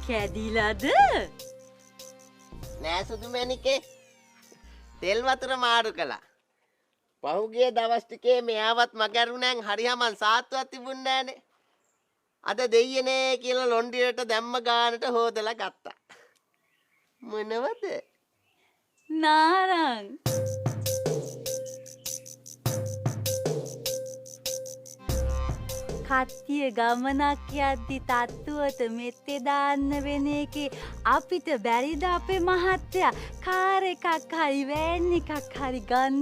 කැඩිලාද? නෑ සුදු මැණිකේ. තෙල් වතුර මාරු කළා. පහුගිය දවස් ටිකේ මෙයාවත් මගරුණෙන් හරියමන් සාත්තුවක් තිබුණ නෑනේ. අද දෙයියනේ කියලා ලොන්ඩියට දැම්ම ගානට හොදලා ගත්තා. මොනවද? නාරං. කට්ටිය ගමනක් යද්දි තත්තුවට මෙත්තේ දාන්න වෙන එකේ අපිට බැරිද අපේ මහත්තයා කාර් එකක් හරි වෑන් එකක් හරි ගන්න?